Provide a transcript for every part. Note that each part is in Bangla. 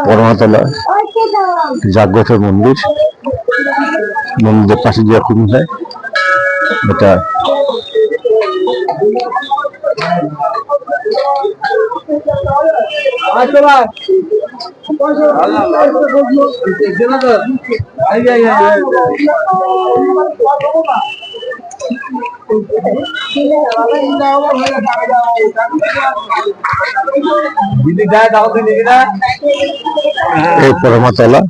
পরমাতলা জাগ্রত মন্দির, মন্দিরের পাশে যে কুমি হয় এটা এই পরমাতলা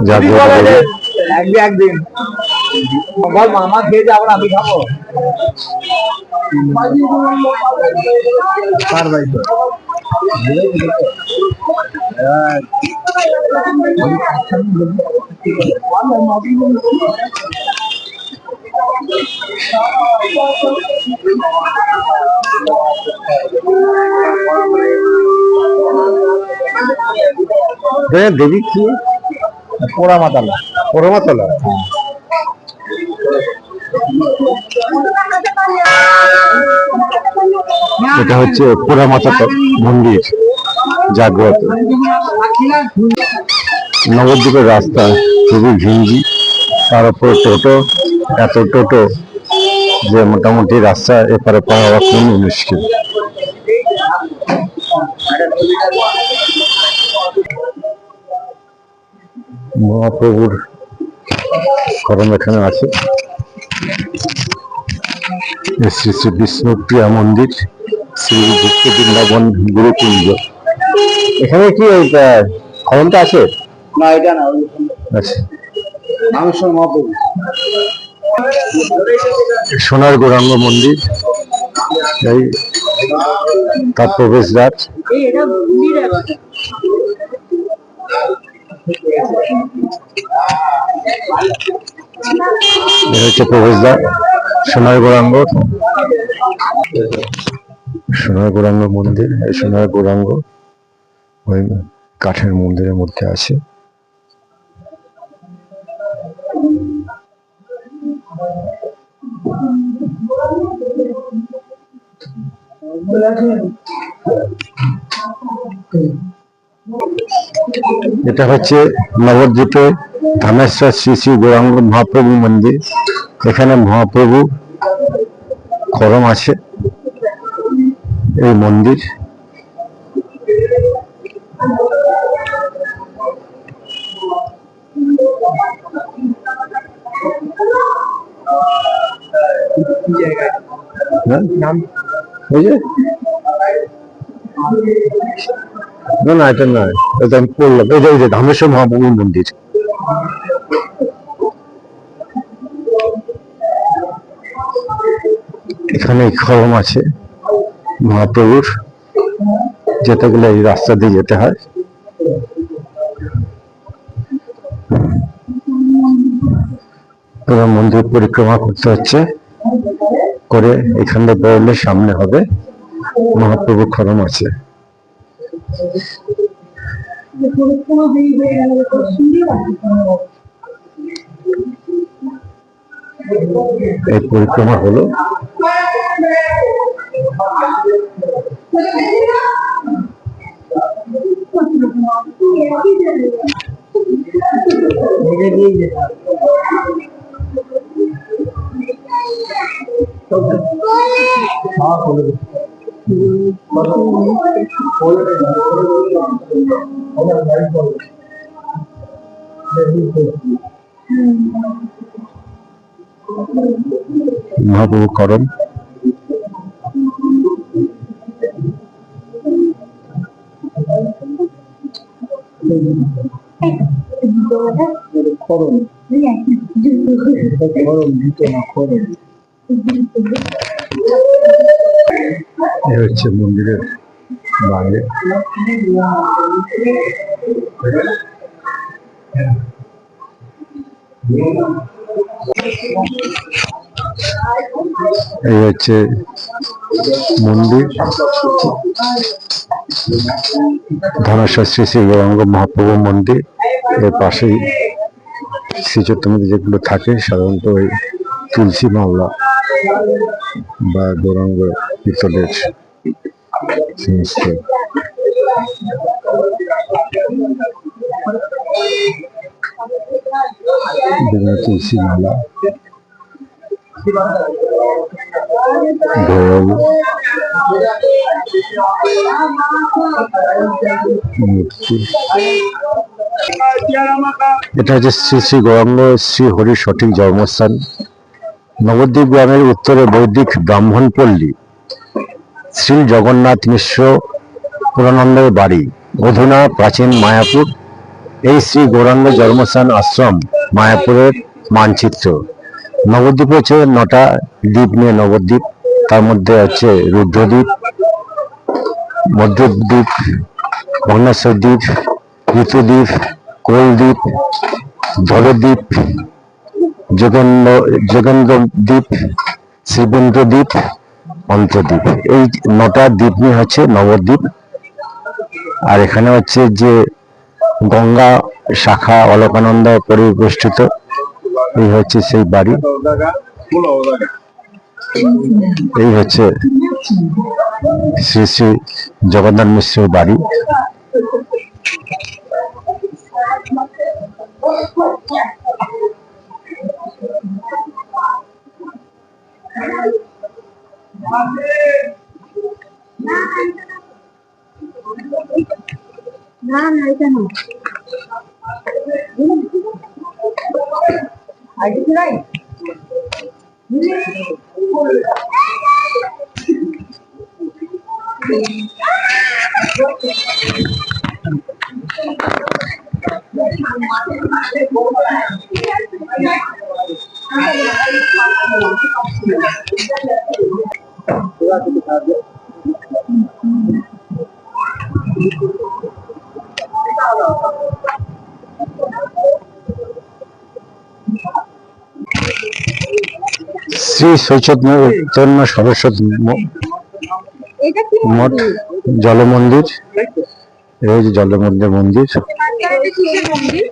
জাগ্রত একদিন মামা খেয়ে যাবো, আমি খাবো দেবী কি পোড়ামাতলা। পরমাতলা এটা হচ্ছে পোড়ামাতা মন্দির জাগ্রত। নবদ্বীপের রাস্তা খুবই ঘিঞ্জি, তার উপর টোটো, এত টোটো যে মোটামুটি রাস্তা এপারে পাওয়া খুবই মুশকিল। মহাপ্রভুর খরম এখানে আছে। শ্রী শ্রী বিষ্ণুপ্রিয়া মন্দির, শ্রী গুপ্ত বৃন্দাবন গুরুকুঞ্জ। এখানে কি খরমটা আছে? না, এটা না। আচ্ছা, রামেশ্বর মহাপ্রভু। সোনার গৌরাঙ্গ মন্দির, এই তার প্রবেশদ্বার। হচ্ছে প্রবেশদ্বার সোনার গৌরাঙ্গ। সোনার গৌরাঙ্গ মন্দির, এই সোনার গৌরাঙ্গ ওই কাঠের মন্দিরের মধ্যে আছে। এটা হচ্ছে নবদ্বীপে ধামেশ্বর শ্রী শ্রী গৌরাঙ্গ মহাপ্রভু মন্দির। এখানে মহাপ্রভু খরম আছে। এই মন্দির নাম না, এটা নয়, এটা আমি পড়লাম। এটা ওই যে ধামেশ্বর মহাপ্রভুর মন্দির। এখানে খরম আছে মহাপ্রভুর, যেতে গেলে এই রাস্তা দিয়ে যেতে হয়। পুরো মন্দির পরিক্রমা করতে হচ্ছে, করে এখানে বেরোলে সামনে হবে মহাপ্রভু খরম আছে। এই পরিক্রমা হলো। মহাপ্রভু করম। হচ্ছে মন্দিরের বাইরে। এই হচ্ছে মন্দির, ধনেশ্বর শ্রী শ্রী গৌরাঙ্গ মহাপ্রভু মন্দির। এর পাশেই শ্রী চৈতন্য যেগুলো থাকে সাধারণত ওই তুলসী মালা বা গৌরাঙ্গ পিতলের সমস্ত বিভিন্ন তুলসী মালা, ঢোল, মূর্তি। এটা হচ্ছে শ্রী শ্রী গৌরাঙ্গ শ্রী হরির সঠিক জন্মস্থান। নবদ্বীপ গ্রামের উত্তরে বৈদিক ব্রাহ্মণপল্লী শ্রী জগন্নাথ মিশ্র পুরানন্দের বাড়ি, অধুনা প্রাচীন মায়াপুর। এই শ্রী গৌরাঙ্গ জন্মস্থান আশ্রম মায়াপুরের মানচিত্র। নবদ্বীপ হচ্ছে 9টা দ্বীপ নিয়ে নবদ্বীপ। তার মধ্যে হচ্ছে রুদ্রদ্বীপ, মধ্যদ্বীপ, ভগ্নেশ্বর দ্বীপ, ঋতুদ্বীপ, কোলদ্বীপ, ধরদ্বীপ, যোগেন্দ্র দ্বীপ, শ্রীবেন্দ্র দ্বীপ, অন্তদ্বীপ। এই 9টা দ্বীপ নিয়ে হচ্ছে নবদ্বীপ। আর এখানে হচ্ছে যে গঙ্গা শাখা অলকানন্দা পরিবেষ্টিত, এই হচ্ছে সেই বাড়ি। এই হচ্ছে শ্রী শ্রী জগন্নাথ মিশ্রের বাড়ি। না না এটা না আইডি নাই শ্রী চৈতন্য সরস্বতী এটা কি মঠ জল মন্দির। এই হচ্ছে জল মন্দির মন্দির। এটা কিসের মন্দির?